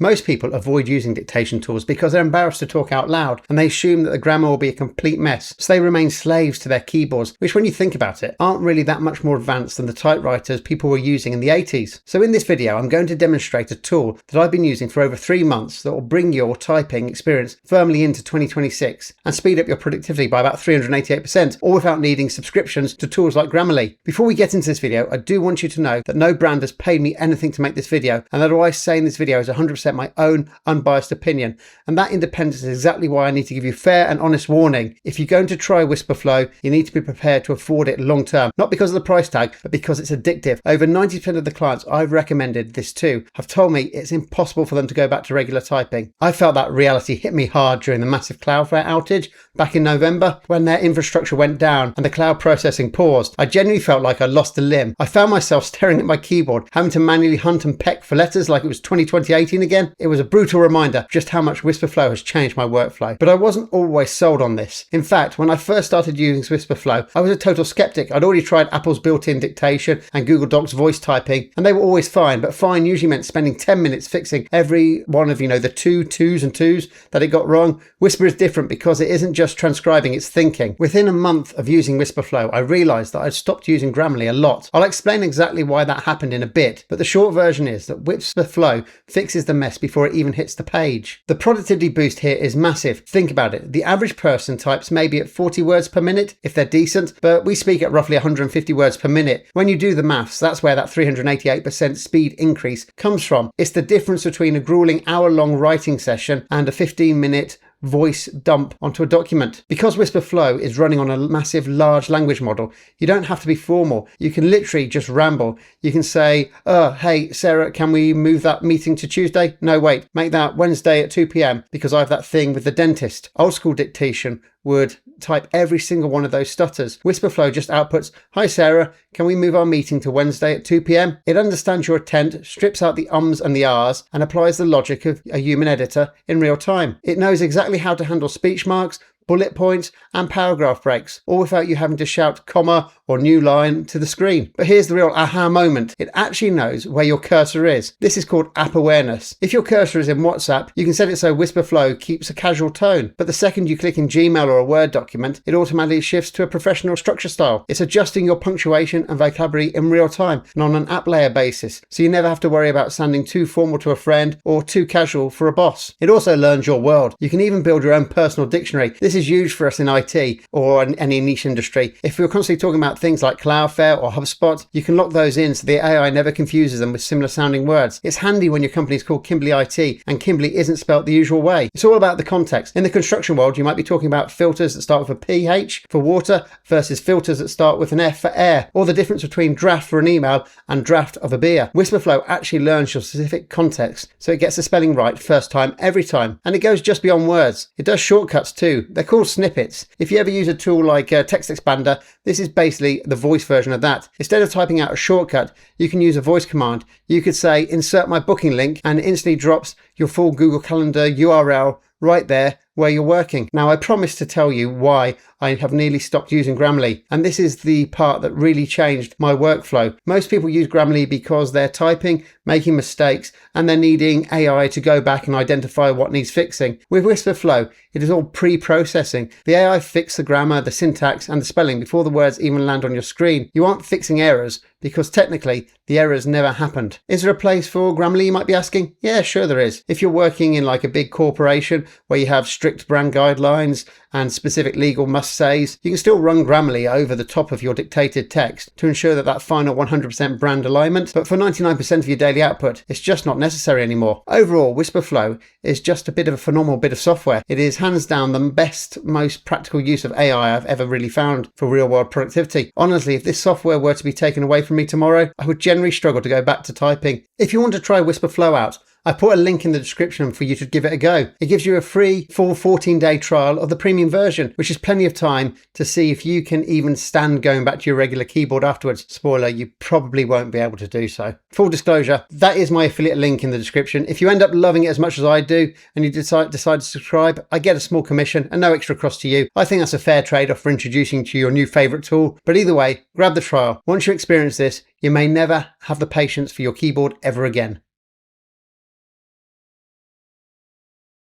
Most people avoid using dictation tools because they're embarrassed to talk out loud and they assume that the grammar will be a complete mess, so they remain slaves to their keyboards, which when you think about it, aren't really that much more advanced than the typewriters people were using in the 80s. So in this video, I'm going to demonstrate a tool that I've been using for over 3 months that will bring your typing experience firmly into 2026 and speed up your productivity by about 388%, all without needing subscriptions to tools like Grammarly. Before we get into this video, I do want you to know that no brand has paid me anything to make this video, and that all I say in this video is 100% my own unbiased opinion, and that independence is exactly why I need to give you fair and honest warning. If you're going to try Whisperflow, you need to be prepared to afford it long term, not because of the price tag, but because it's addictive. Over 90% of the clients I've recommended this to have told me it's impossible for them to go back to regular typing. I felt that reality hit me hard during the massive Cloudflare outage back in November when their infrastructure went down and the cloud processing paused. I genuinely felt like I lost a limb. I found myself staring at my keyboard, having to manually hunt and peck for letters like it was 2018 again. It was a brutal reminder of just how much Whisperflow has changed my workflow. But I wasn't always sold on this. In fact, when I first started using Whisperflow, I was a total skeptic. I'd already tried Apple's built-in dictation and Google Docs voice typing, and they were always fine, but fine usually meant spending 10 minutes fixing every one of, the twos and twos that it got wrong. Whisper is different because it isn't just transcribing, it's thinking. Within a month of using Whisperflow, I realized that I'd stopped using Grammarly a lot. I'll explain exactly why that happened in a bit, but the short version is that Whisperflow fixes the mess before it even hits the page. The productivity boost here is massive. Think about it. The average person types maybe at 40 words per minute if they're decent, but we speak at roughly 150 words per minute. When you do the maths, that's where that 388% speed increase comes from. It's the difference between a grueling hour-long writing session and a 15-minute voice dump onto a document. Because Whisperflow is running on a massive large language model, you don't have to be formal. You can literally just ramble. You can say, hey Sarah, can we move that meeting to Tuesday? No, wait, make that Wednesday at 2 p.m. because I have that thing with the dentist. Old school dictation would type every single one of those stutters. Whisperflow just outputs, hi Sarah, can we move our meeting to Wednesday at 2 p.m? It understands your intent, strips out the ums and the ahs, and applies the logic of a human editor in real time. It knows exactly how to handle speech marks, bullet points and paragraph breaks, all without you having to shout comma or new line to the screen. But here's the real aha moment. It actually knows where your cursor is. This is called app awareness. If your cursor is in WhatsApp, you can set it so Whisperflow keeps a casual tone, but the second you click in Gmail or a Word document, it automatically shifts to a professional structure style. It's adjusting your punctuation and vocabulary in real time and on an app layer basis, so you never have to worry about sounding too formal to a friend or too casual for a boss. It also learns your world. You can even build your own personal dictionary. This is huge for us in IT or in any niche industry. If we're constantly talking about things like Cloudflare or HubSpot, you can lock those in so the AI never confuses them with similar sounding words. It's handy when your company is called Kimbley IT and Kimbley isn't spelt the usual way. It's all about the context. In the construction world, you might be talking about filters that start with a PH for water versus filters that start with an F for air, or the difference between draft for an email and draft of a beer. Whisperflow actually learns your specific context, so it gets the spelling right first time, every time. And it goes just beyond words. It does shortcuts too. They're called Snippets. If you ever use a tool like Text Expander, this is basically the voice version of that. Instead of typing out a shortcut, you can use a voice command. You could say, insert my booking link, and it instantly drops your full Google Calendar URL right there where you're working. Now, I promised to tell you why I have nearly stopped using Grammarly, and this is the part that really changed my workflow. Most people use Grammarly because they're typing, making mistakes, and they're needing AI to go back and identify what needs fixing. With Whisperflow, it is all pre-processing. The AI fixes the grammar, the syntax, and the spelling before the words even land on your screen. You aren't fixing errors because technically the errors never happened. Is there a place for Grammarly, you might be asking? Yeah, sure there is. If you're working in like a big corporation where you have strict brand guidelines and specific legal must-says, you can still run Grammarly over the top of your dictated text to ensure that final 100% brand alignment, but for 99% of your daily output, it's just not necessary anymore. Overall, Whisperflow is just a bit of a phenomenal bit of software. It is hands down the best, most practical use of AI I've ever really found for real-world productivity. Honestly, if this software were to be taken away from me tomorrow, I would generally struggle to go back to typing. If you want to try Whisperflow out, I put a link in the description for you to give it a go. It gives you a free full 14-day trial of the premium version, which is plenty of time to see if you can even stand going back to your regular keyboard afterwards. Spoiler, you probably won't be able to do so. Full disclosure, that is my affiliate link in the description. If you end up loving it as much as I do and you decide to subscribe, I get a small commission and no extra cost to you. I think that's a fair trade-off for introducing to your new favourite tool. But either way, grab the trial. Once you experience this, you may never have the patience for your keyboard ever again.